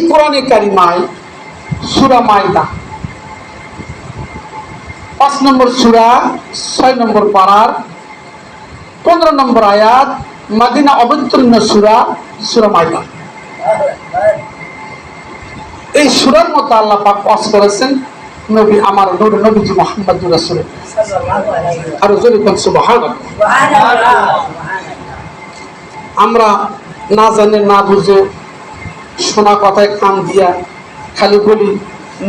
কোরআনে কারিমায় সূরা মাইদা 5 নম্বর সূরা 6 নম্বর পারার 15 নম্বর আয়াত, মদিনা অবতীর্ণ সূরা সূরা মাইদা। এই সূরার মধ্যে আল্লাহ পাক ওয়াজ করেছেন নবী আমার নূর নবীজি মুহাম্মদুর রাসূলুল্লাহ সাল্লাল্লাহু আলাইহি ওয়াসাল্লাম। আর জোরে কোন সুবহানাল্লাহ। আমরা না জানে না বুঝে শোনা কথায় কান দিয়া খালি বলি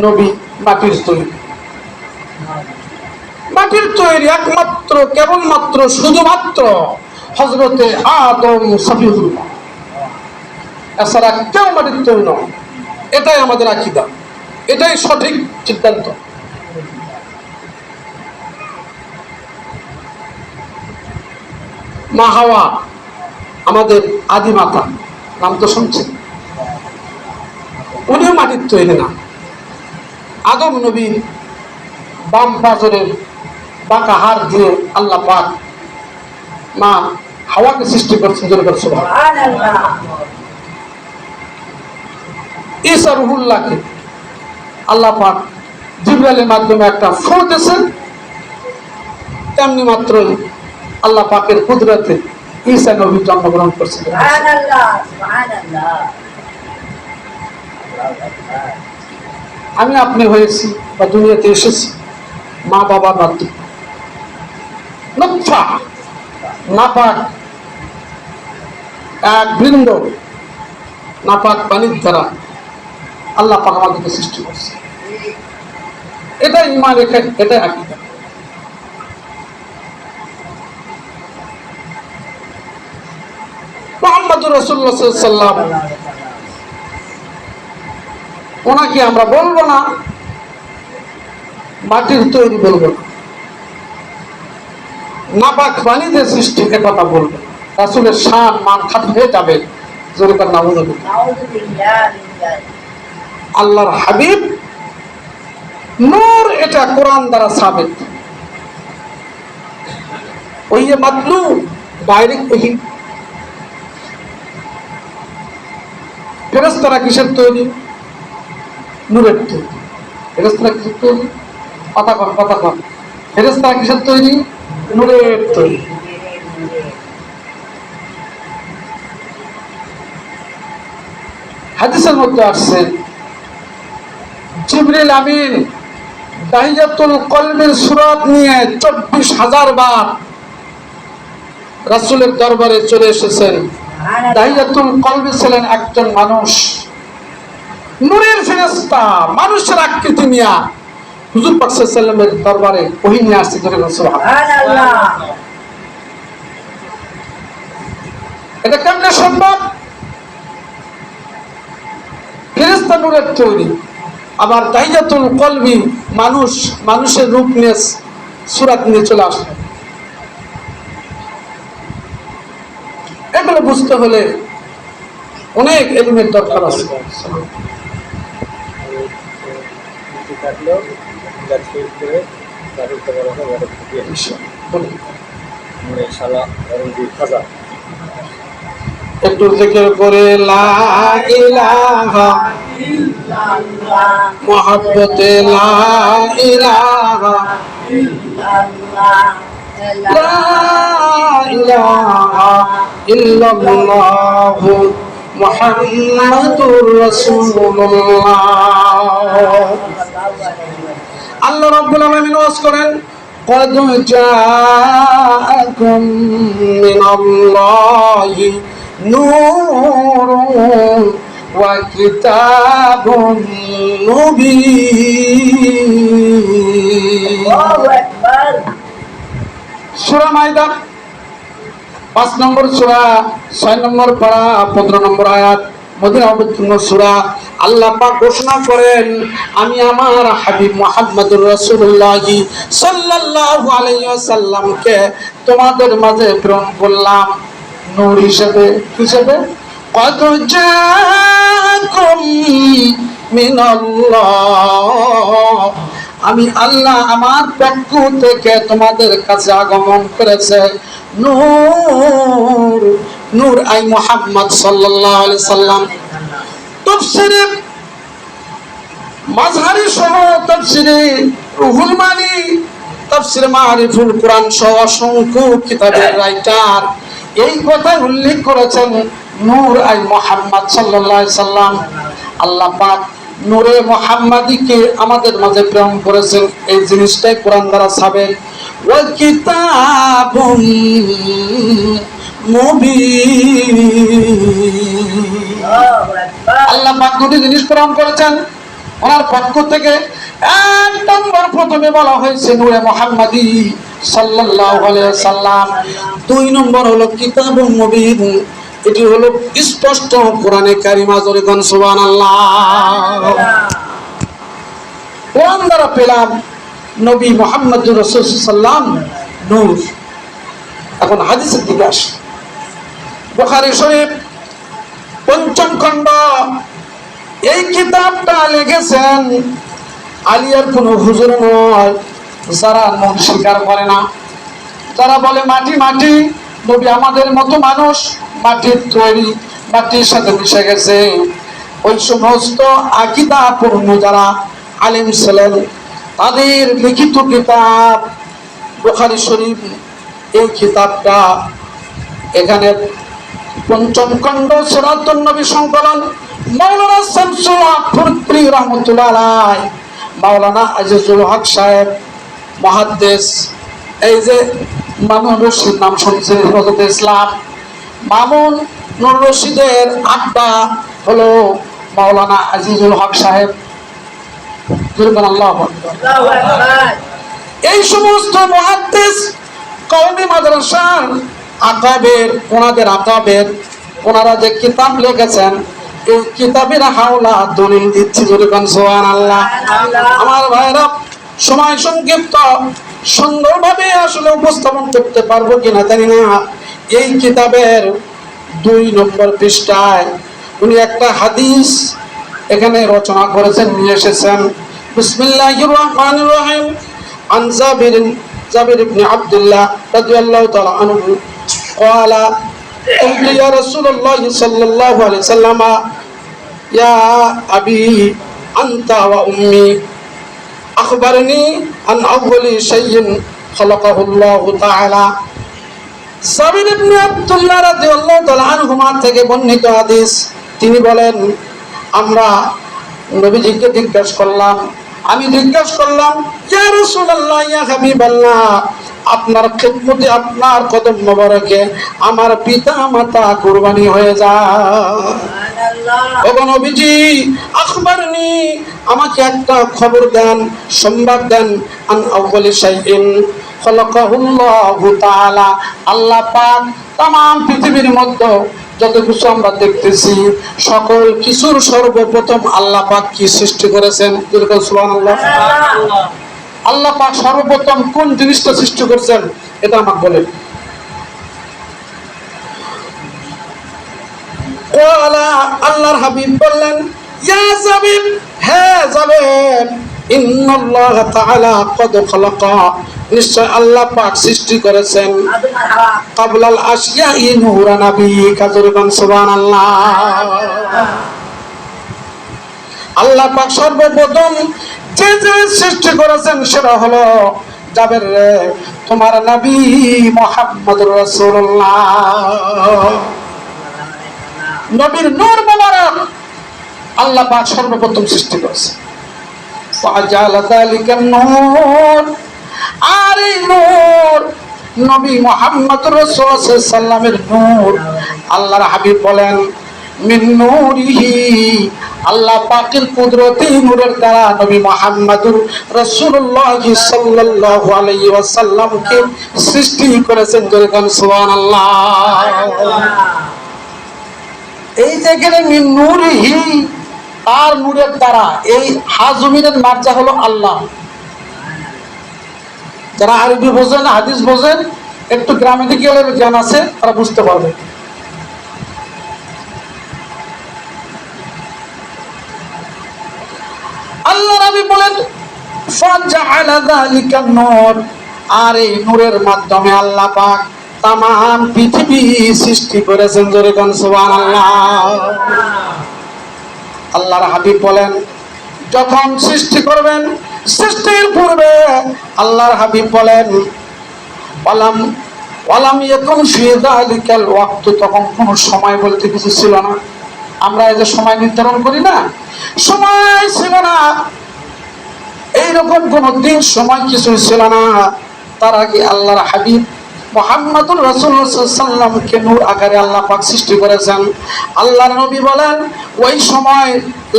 নবী মাটির তৈরি, মাটির তৈরি একমাত্র কেবলমাত্র শুধুমাত্র হযরতে আদম সফিউল্লাহ, এছাড়া কেউ মাটির তৈরি নয়। এটাই আমাদের আকীদা, এটাই সঠিক সিদ্ধান্ত। মা হাওয়া আমাদের আদি মাতা, নাম তো শুনছেন, উনিও মাটির তৈরি না। আদম নবীর বাম পাজরের বাঁকা হাড় দিয়ে আল্লাহ পাক মা হাওয়াকে সৃষ্টি করছেন। সুবহানাল্লাহ। ঈসা রূহুল্লাহকে আল্লাহ পাক জিবরাইলের মাধ্যমে একটা ফু দিয়েছেন, তেমনি মাত্রই আল্লাহ পাকের কুদরতে ঈসা নবী জন্মগ্রহণ করছেন। সুবহানাল্লাহ, সুবহানাল্লাহ। আমি আপনি হয়েছি বা দুনিয়াতে এসেছি মা বাবার মাধ্যমে, নুতফা নাপাক এক বৃন্দ নাপাক পানির দ্বারা আল্লাহ পাক আমাদেরকে সৃষ্টি করছে। এটাই ঈমান, এটাই আকীদা। মুহাম্মদুর রাসূলুল্লাহ সাল্লাল্লাহু আলাইহি ওয়াসাল্লাম, ওনাকে আমরা বলবো না মাটির তৈরি, বলবো না নাপাক পানি দিয়ে সৃষ্টি, এ কথা বলবো। রাসূলের শান মান খাত হয়ে যাবে। জোরে করে নাউযুবিল্লাহ। আল্লাহর হাবিব নূর, এটা কোরআন দ্বারা সাবিত। ওই যে মাতলু ডাইরেক্ট ওই ফেরেশতারা কিসের তৈরি? নূরের তৈরি। ফেরেশতারা কিসের তৈরি? কথা কন। ফেরেশতারা কিসের তৈরি? নূরের তৈরি। হাদিসের মধ্যে আসছে জিবরিল আমিন তাহিয়াতুল কলবের সূরত নিয়ে 24,000 বার রাসূলের দরবারে চলে এসেছেন। তাহিয়াতুল কলবে ছিলেন একজন মানুষ, নূরের ফেরেশতা, মানুষের আকৃতি নিয়ে হুজুর পাক সাল্লাল্লাহু আলাইহি ওয়াসাল্লামের দরবারে ওহী নিয়ে আসছে। সুবহানাল্লাহ। এটা কেমনে সম্ভব? ফেরেশতা নূরের তৈরি, আবার তাহিয়াতুল কলবি মানুষের রূপ নিয়ে সূরত নিয়ে চলে আসে। এগুলো বুঝতে হলে অনেক ইলমের দরকার আছে। একটু জিকির করে লা ইলাহা ইল্লাল্লাহ, মুহাব্বতে লা ইলাহা ইল্লাল্লাহ, লা ইলাহা ইল্লাল্লাহ মুহাম্মাদুর রাসূলুল্লাহ। আল্লাহ রাব্বুল আলামিন ওয়াজ করেন قد جاءكم من الله نور وكتاب مبين। সূরা মাইদা 5 নম্বর সূরা 6 নম্বর পারা 15 নম্বর আয়াত, মদিনা অবতীর্ণ সূরা। আল্লাহ পাক ঘোষণা করেন আমি আমার হাবিব মুহাম্মদুর রাসূলুল্লাহ সাল্লাল্লাহু আলাইহি ওয়াসাল্লামকে তোমাদের মাঝে প্রেরণ করলাম নূর হিসেবে। হিসেবে কদ জাআকুম মিনাল্লাহ, আমি আল্লাহ আমার পক্ষ থেকে তোমাদের কাছে আগমন করেছে নূর। নূর আই মুহাম্মদ সাল্লাল্লাহু আলাইহি সাল্লাম। তাফসীরে মাযহারি সহ তাফসিরে রুহুল মানি, তাফসির মারিফুল কোরআন সহ অসংখ্য কিতাবের রাইটার এই কথা উল্লেখ করেছেন, নূর আই মুহাম্মদ সাল্লাল্লাহু আলাইহি সাল্লাম, আল্লাহ পাক নূরে মুহাম্মাদিকে আমাদের মাঝে প্রেরণ করেছেন। এই জিনিসটাই কোরআন দ্বারা সাবেক। ওয়া কিতাবুম মুবিন, আল্লাহ পাক দুটি জিনিস প্রেরণ করেছেন ওনার পক্ষ থেকে। এক নম্বর প্রথমে বলা হয়েছে নূরে মুহাম্মাদি সাল্লাল্লাহু আলাইহি সাল্লাম, দুই নম্বর হলো কিতাবুম মুবিন, এটি হলো স্পষ্ট কোরআনে কারিমা। জোরে কোন সুবহানাল্লাহ। কোরআন দ্বারা পেলাম নবী মুহাম্মদুর রাসূল সাল্লাল্লাহু আলাইহি ওয়াসাল্লাম নূর। এখন হাদিসের দিকে আসি। বুখারী শরীফ পঞ্চম খণ্ড, এই কিতাবটা লিখেছেন আলিয়ার কোন হুজুর নয়, যারা নূর স্বীকার করে না, যারা বলে মাটি মাটি, নবী আমাদের মতো মানুষ, মাটির তৈরি, মাটির সাথে মিশে গেছে, ওই সমস্ত আকীদা পূর্ণ যারা আলেম ছিলেন তাদের লিখিত কিতাব বুখারী শরীফ। এই কিতাবটা এখানে পঞ্চম খণ্ড সিরাতুন নবী সংকলন, মাওলানা শামসুল হক ফুরফুরি রাহমাতুল্লাহ আলাইহি, মাওলানা আজিজুল হক সাহেব মুহাদ্দিস, এই যে মামুন রশিদ নাম শুনছেন, হযরত ইসলাম মামুন নুর রশিদের আব্বা হলো মাওলানা আজিজুল হক সাহেব। আল্লাহু আকবার। এই সমস্ত মুহাদ্দিস কওমি মাদ্রাসার আকাবের, ওনাদের আকাবের, ওনারা যে কিতাব লিখেছেন এই কিতাবের হাওলা দলিল দিচ্ছি। জোরে কোন সুবহানাল্লাহ। আমার ভাইরা, সময় সংক্ষিপ্ত, সুন্দরভাবে আসলে উপস্থাপন করতে পারবো কিনা জানি না। এই কিতাবের 2 নম্বর পৃষ্ঠায় উনি একটা হাদিস এখানে রচনা করেছেন, নিয়ে এসেছেন। বিসমিল্লাহির রহমানির রহিম। আন জাবির ইবনে আব্দুল্লাহ রাদিয়াল্লাহু তাআলা আনহু قال قلت يا رسول الله صلى الله عليه وسلم يا أبي أنت وأمي أخبرني عن أول شيء خلقه الله تعالى। জাবির ইবনে আব্দুল্লাহ রাদিয়াল্লাহু তাআলা আনহুমা থেকে বর্ণিত হাদিস, তিনি বলেন আমরা নবীজিকে জিজ্ঞাসা করলাম, আমি জিজ্ঞাসা করলাম, ইয়া রাসূলুল্লাহ, ইয়া হাবিবাল্লাহ, আপনার খিদমতে, আপনার কদম মোবারকে আমার পিতা মাতা কুরবানি হয়ে যায়। ওগো নবীজি, আখবারনি, আমাকে একটা খবর দেন, সংবাদ দেন, আন আউয়ালি শাইইন খালাকাহুল্লাহু তাআলা, আল্লাহ পাক तमाम পৃথিবীর মধ্যে যত কিছু আমরা দেখতেছি সকল কিছুর সর্বপ্রথম আল্লাহ পাক কি সৃষ্টি করেছেন? সুবহানাল্লাহ। আল্লাহ পাক সর্বপ্রথম কোন জিনিসটা সৃষ্টি করেছেন এটা আমাকে বলেন। ওয়ালা, আল্লাহর হাবিব বললেন, ইয়া জাবির, হে জাবির, ইন্নাল্লাহ তাআলা ক্বাদ খালাকা, নিশ্চয় আল্লাহ পাক সৃষ্টি করেছেন ক্বাবলাল আশিয়াই নূরা নাবিয়্যিকা। সুবহানাল্লাহ। আল্লাহ পাক সর্বপ্রথম যে যে সৃষ্টি করেছেন সেটা হলো জাবের রে তোমার নবী মুহাম্মদুর রাসূলুল্লাহ, নবীর নূর মোবারক আল্লাহ পাক সর্বপ্রথম সৃষ্টি করেছেন। ফাজালা যালিকা নূর, আর এই নূর নবী মুহাম্মদুর রাসূলুল্লাহ সাল্লাল্লাহু আলাইহি সাল্লামের নূর। আল্লাহর হাবিব বলেন, মিন নূরিহি, আল্লাহ পাকের কুদরতি নূরের দ্বারা নবী মুহাম্মদুর রাসূলুল্লাহ সাল্লাল্লাহু আলাইহি ওয়াসাল্লামকে সৃষ্টি করেছেন। সুবহানাল্লাহ। এই যেখানে মিন নূরিহি, তার নূরের দ্বারা, এই হাজমিনের মার্জা হলো আল্লাহ। যারা আরবি বোঝেন, হাদিস বোঝেন, একটু গ্রামাটিক্যাল জ্ঞান আছে, তারা বুঝতে পারবে। আল্লাহ নবী বলেন, ফাজআলা যালিকা নূর, আর এই নূরের মাধ্যমে আল্লাহ পাক तमाम পৃথিবী সৃষ্টি করেছেন। জোরে কোন সুবহানাল্লাহ। আল্লাহর হাবিব বলেন, যখন সৃষ্টি করবেন, সৃষ্টির পূর্বে আল্লাহর হাবিব বলেন ওয়ালাম ইয়াকুন ফি যালিকাল ওয়াক্ত, তখন কোন সময় বলতে কিছু ছিল না। আমরা এই যে সময় নির্ধারণ করি না, সময় ছিল না, এইরকম কোন দিন সময় কিছু ছিল না। তার আগে আল্লাহর হাবিব মুহাম্মদুর রাসূলুল্লাহ সাল্লাল্লাহু আলাইহি ওয়াসাল্লামকে নূর আকারে আল্লাহ পাক সৃষ্টি করেছেন। আল্লাহর নবী বলেন ওই সময়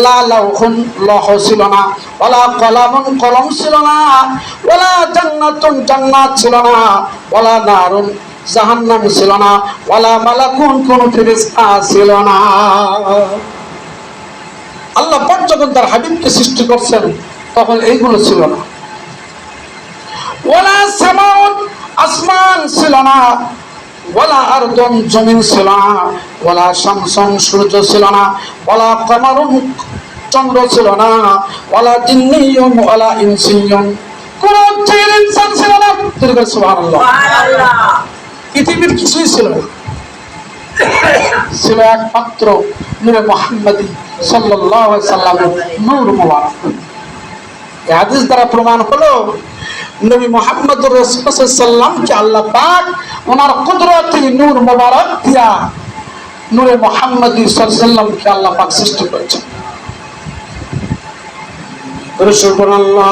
লা লাউহুন লৌহ ছিল না, ওয়ালা কলামুন কলম ছিল না, ওয়ালা জান্নাতুন জান্নাত ছিল না, ওয়ালা নারুন জাহান্নাম ছিল না, ওয়ালা মালাকুন কোন ফেরেশতা ছিল না। আল্লাহ পাক যখন তার হাবিবকে সৃষ্টি করছেন তখন এইগুলো ছিল না। ওয়ালা সামাউন আসমান ছিল না, ওয়ালা আরদুন জমিন ছিল না, ওয়ালা শামসুন সূর্য ছিল না, ওয়ালা কমারুন চন্দ্র ছিল না, ওয়ালা জিন্নিয়ুন ওয়ালা ইনসিয়ুন, কোন জিন ইনসান ছিল না। সুবহানাল্লাহ, পৃথিবীর কিছুই ছিল না, ছিল একমাত্র নূরে মুহাম্মদী সাল্লাল্লাহু আলাইহি সাল্লামের নূর মুবারক। এই হাদিস দ্বারা প্রমাণ হলো নবী মুহাম্মদুর রাসূলুল্লাহ সাল্লাল্লাহু আলাইহি সাল্লামকে আল্লাহ পাক ওনার কুদরতি নূর মুবারক দিয়া নূরে মুহাম্মদী সাল্লাল্লাহু আলাইহি সাল্লামকে আল্লাহ পাক সৃষ্টি করেছেন। সুবহানাল্লাহ।